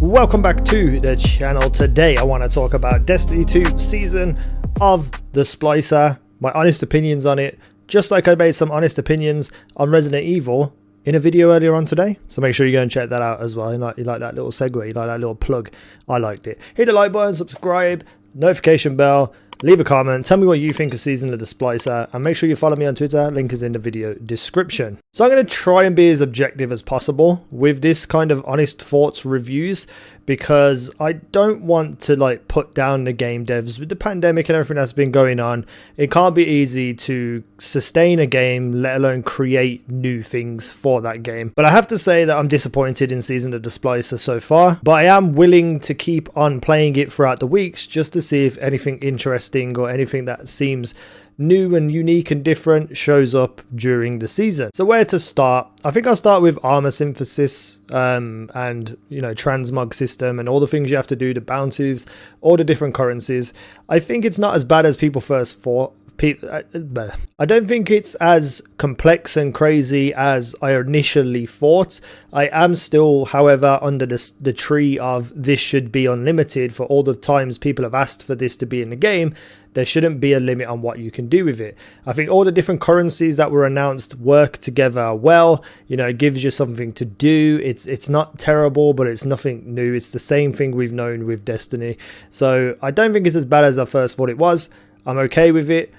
Welcome back to the channel. Today I want to talk about Destiny 2 Season of the Splicer, my honest opinions on it, just like I made some honest opinions on Resident Evil in a video earlier on today. So make sure you go and check that out as well. You like that little segue, you like that little plug. I liked it. Hit the like button, subscribe, notification bell, leave a comment, tell me what you think of Season of the Splicer, and make sure you follow me on Twitter, link is in the video description. So I'm going to try and be as objective as possible with this kind of honest thoughts reviews, because I don't want to put down the game devs. With the pandemic and everything that's been going on, it can't be easy to sustain a game, let alone create new things for that game. But I have to say that I'm disappointed in Season of the Splicer so far, but I am willing to keep on playing it throughout the weeks just to see if anything interesting or anything that seems new and unique and different shows up during the season. So where to start? I think I'll start with armor synthesis and transmog system and all the things you have to do, the bounties, all the different currencies. I think it's not as bad as people first thought. I don't think it's as complex and crazy as I initially thought. I am still, however, under the tree of this should be unlimited. For all the times people have asked for this to be in the game, there shouldn't be a limit on what you can do with it. I think all the different currencies that were announced work together well. It gives you something to do. It's not terrible, but it's nothing new. It's the same thing we've known with Destiny. So I don't think it's as bad as I first thought it was. I'm okay with it.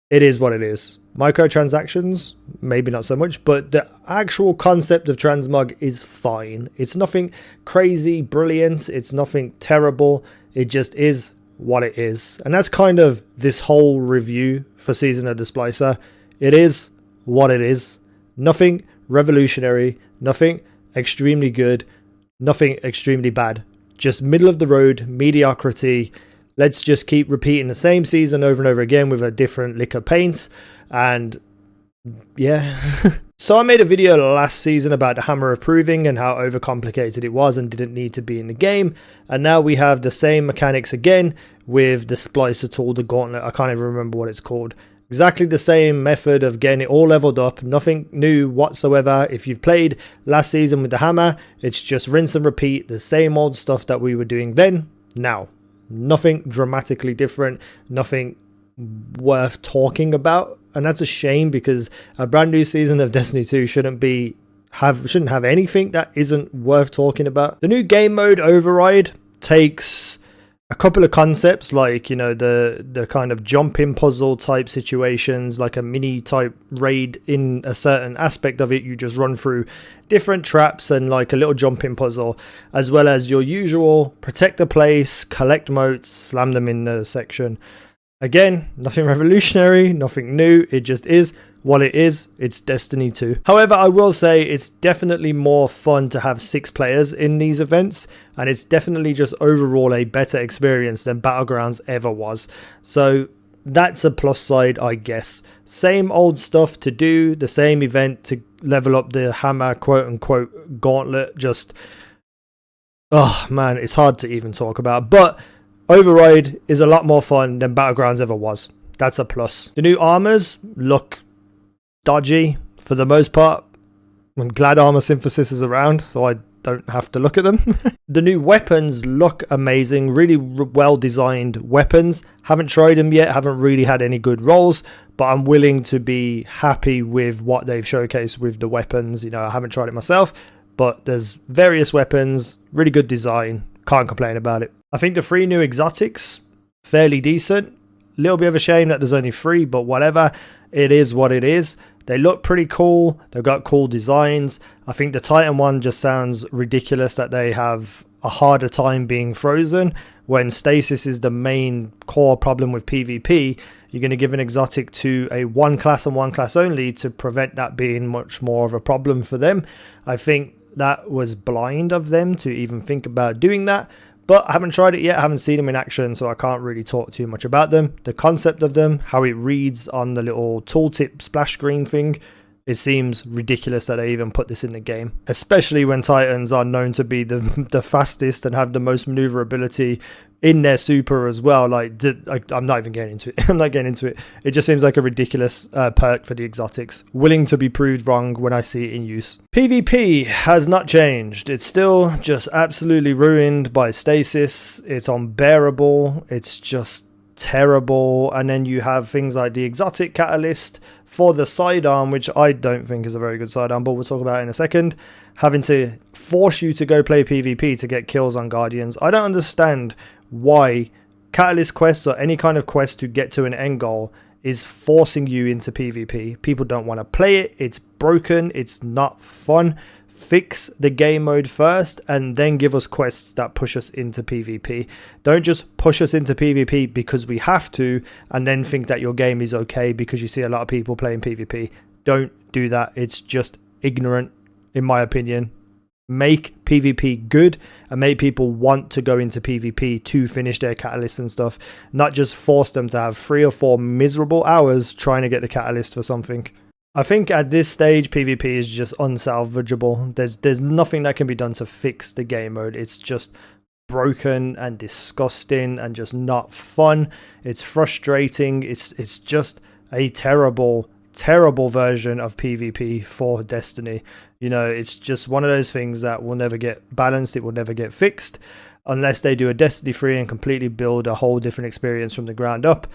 It is what it is. Microtransactions, maybe not so much, but the actual concept of transmog is fine. It's nothing crazy, brilliant. It's nothing terrible. It just is what it is. And that's kind of this whole review for Season of the Splicer. It is what it is. Nothing revolutionary, nothing extremely good, nothing extremely bad. Just middle of the road, mediocrity. Let's just keep repeating the same season over and over again with a different lick of paint. And yeah. So I made a video last season about the hammer approving and how overcomplicated it was and didn't need to be in the game. And now we have the same mechanics again with the splicer tool, the gauntlet. I can't even remember what it's called. Exactly the same method of getting it all leveled up. Nothing new whatsoever. If you've played last season with the hammer, it's just rinse and repeat the same old stuff that we were doing then, now. Nothing dramatically different, nothing worth talking about, and that's a shame, because a brand new season of Destiny 2 shouldn't have anything that isn't worth talking about. The new game mode Override takes a couple of concepts, like the kind of jumping puzzle type situations, like a mini type raid. In a certain aspect of it, you just run through different traps and like a little jumping puzzle, as well as your usual protect the place, collect motes, slam them in the section. Again, nothing revolutionary, nothing new. It just is what it is. It's Destiny 2. However, I will say it's definitely more fun to have 6 players in these events, and it's definitely just overall a better experience than Battlegrounds ever was. So that's a plus side, I guess. Same old stuff to do, the same event to level up the hammer quote unquote gauntlet. Just, oh man, it's hard to even talk about. But Override is a lot more fun than Battlegrounds ever was. That's a plus. The new armors look dodgy for the most part. I'm glad armor synthesis is around, so I don't have to look at them. The new weapons look amazing. Really well designed weapons. Haven't tried them yet. Haven't really had any good rolls, but I'm willing to be happy with what they've showcased with the weapons. I haven't tried it myself, but there's various weapons. Really good design. Can't complain about it. I think the 3 new exotics, fairly decent. Little bit of a shame that there's only 3, but whatever. It is what it is. They look pretty cool. They've got cool designs. I think the Titan one just sounds ridiculous that they have a harder time being frozen when stasis is the main core problem with PvP. You're going to give an exotic to a one class and one class only to prevent that being much more of a problem for them. I think that was blind of them to even think about doing that. But I haven't tried it yet, I haven't seen them in action, so I can't really talk too much about them. The concept of them, how it reads on the little tooltip splash screen thing, It seems ridiculous that they even put this in the game, especially when Titans are known to be the fastest and have the most maneuverability in their super as well. Like, I'm not even getting into it. I'm not getting into it. It just seems like a ridiculous perk for the exotics. Willing to be proved wrong when I see it in use. PvP has not changed. It's still just absolutely ruined by stasis. It's unbearable. It's just terrible. And then you have things like the exotic catalyst for the sidearm, which I don't think is a very good sidearm, but we'll talk about it in a second. Having to force you to go play PvP to get kills on Guardians. I don't understand why catalyst quests or any kind of quest to get to an end goal is forcing you into PvP. People don't want to play it. It's broken. It's not fun. Fix the game mode first and then give us quests that push us into PvP. Don't just push us into PvP because we have to and then think that your game is okay because you see a lot of people playing PvP. Don't do that. It's just ignorant, in my opinion. Make PvP good and make people want to go into PvP to finish their catalysts and stuff, not just force them to have 3 or 4 miserable hours trying to get the catalyst for something. I think at this stage PvP is just unsalvageable. There's nothing that can be done to fix the game mode. It's just broken and disgusting and just not fun. It's frustrating. It's just a terrible version of PvP for Destiny. You know, it's just one of those things that will never get balanced. It will never get fixed unless they do a Destiny 3 and completely build a whole different experience from the ground up.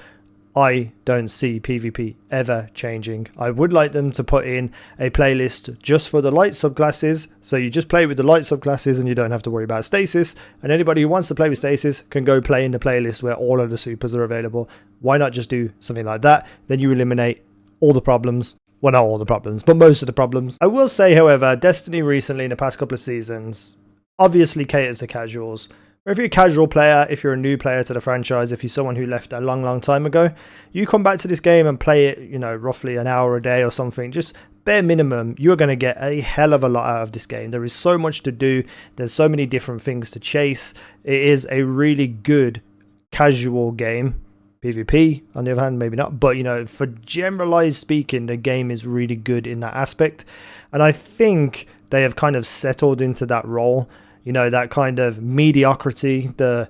I don't see PvP ever changing. I would like them to put in a playlist just for the light subclasses, so you just play with the light subclasses and you don't have to worry about stasis, and anybody who wants to play with stasis can go play in the playlist where all of the supers are available. Why not just do something like that? Then you eliminate all the problems. Well, not all the problems, but most of the problems. I will say, however, Destiny recently in the past couple of seasons obviously caters to casuals. Or if you're a casual player, if you're a new player to the franchise, if you're someone who left a long time ago, you come back to this game and play it, you know, roughly an hour a day or something, just bare minimum, you're going to get a hell of a lot out of this game. There is so much to do. There's so many different things to chase. It is a really good casual game. PvP, on the other hand, maybe not. But, you know, for generalized speaking, the game is really good in that aspect. And I think they have kind of settled into that role. You know, that kind of mediocrity, the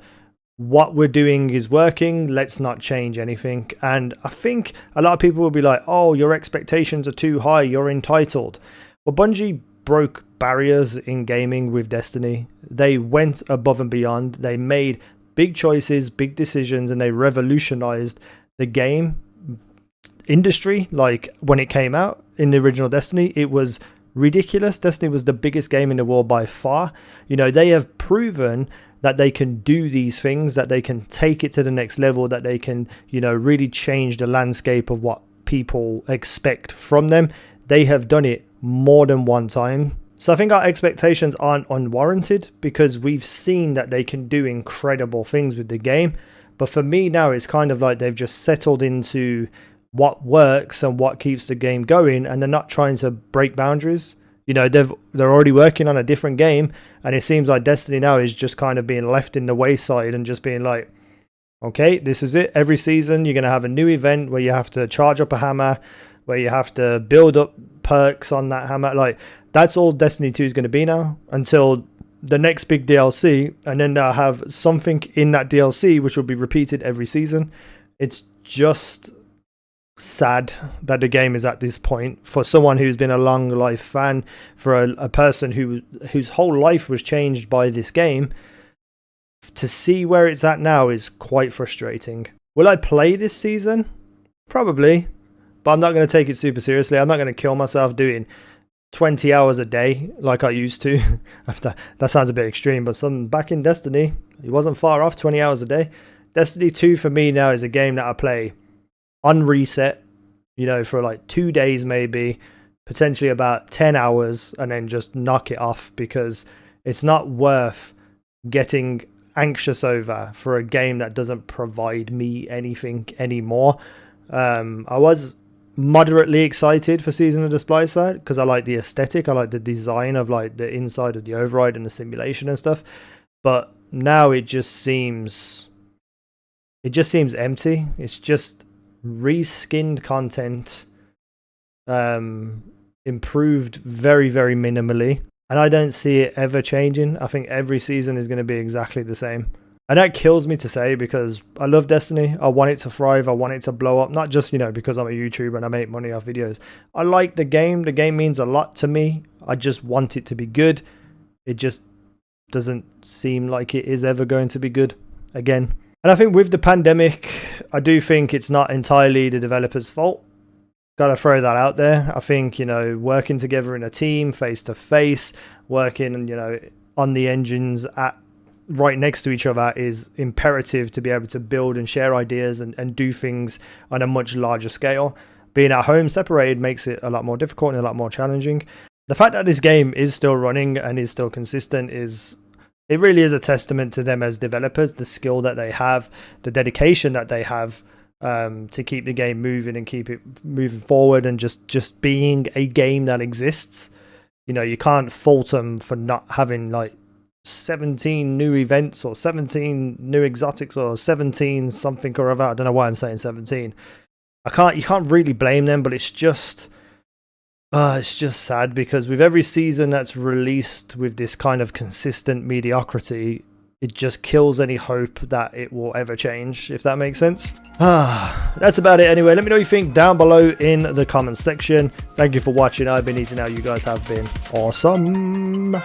what we're doing is working, let's not change anything. And I think a lot of people will be like, oh, your expectations are too high, you're entitled. Well, Bungie broke barriers in gaming with Destiny. They went above and beyond. They made big choices, big decisions, and they revolutionized the game industry. Like when it came out in the original Destiny, it was ridiculous. Destiny was the biggest game in the world by far. You know, they have proven that they can do these things, that they can take it to the next level, that they can, you know, really change the landscape of what people expect from them. They have done it more than one time. So I think our expectations aren't unwarranted because we've seen that they can do incredible things with the game. But for me now, it's kind of like they've just settled into what works and what keeps the game going, and they're not trying to break boundaries. You know, they're already working on a different game, and it seems like Destiny now is just kind of being left in the wayside and just being like, okay, this is it. Every season you're going to have a new event where you have to charge up a hammer, where you have to build up perks on that hammer. Like, that's all Destiny 2 is going to be now until the next big DLC, and then they'll have something in that DLC which will be repeated every season. It's just sad that the game is at this point for someone who's been a long life fan, for a person whose whole life was changed by this game. To see where it's at now is quite frustrating. Will I play this season? Probably, but I'm not going to take it super seriously. I'm not going to kill myself doing 20 hours a day like I used to. That sounds a bit extreme, but back in Destiny, it wasn't far off 20 hours a day. Destiny 2 for me now is a game that I play on reset, you know, for like 2 days maybe, potentially about 10 hours, and then just knock it off because it's not worth getting anxious over for a game that doesn't provide me anything anymore. I was moderately excited for Season of the Splicer because I like the aesthetic, I like the design of like the inside of the override and the simulation and stuff, but now it just seems empty. It's just reskinned content improved very, very minimally. And I don't see it ever changing. I think every season is going to be exactly the same. And that kills me to say, because I love Destiny. I want it to thrive. I want it to blow up. Not just, you know, because I'm a YouTuber and I make money off videos. I like the game. The game means a lot to me. I just want it to be good. It just doesn't seem like it is ever going to be good again. And I think with the pandemic, I do think it's not entirely the developers' fault. Gotta throw that out there. I think, you know, working together in a team, face to face, working, you know, on the engines at right next to each other is imperative to be able to build and share ideas and do things on a much larger scale. Being at home separated makes it a lot more difficult and a lot more challenging. The fact that this game is still running and is still consistent it really is a testament to them as developers, the skill that they have, the dedication that they have to keep the game moving and keep it moving forward and just being a game that exists. You know, you can't fault them for not having like 17 new events or 17 new exotics or 17 something or other. I don't know why I'm saying 17. You can't really blame them, but it's just sad, because with every season that's released with this kind of consistent mediocrity, it just kills any hope that it will ever change, if that makes sense. That's about it anyway. Let me know what you think down below in the comments section. Thank you for watching. I've been easynow. You guys have been awesome.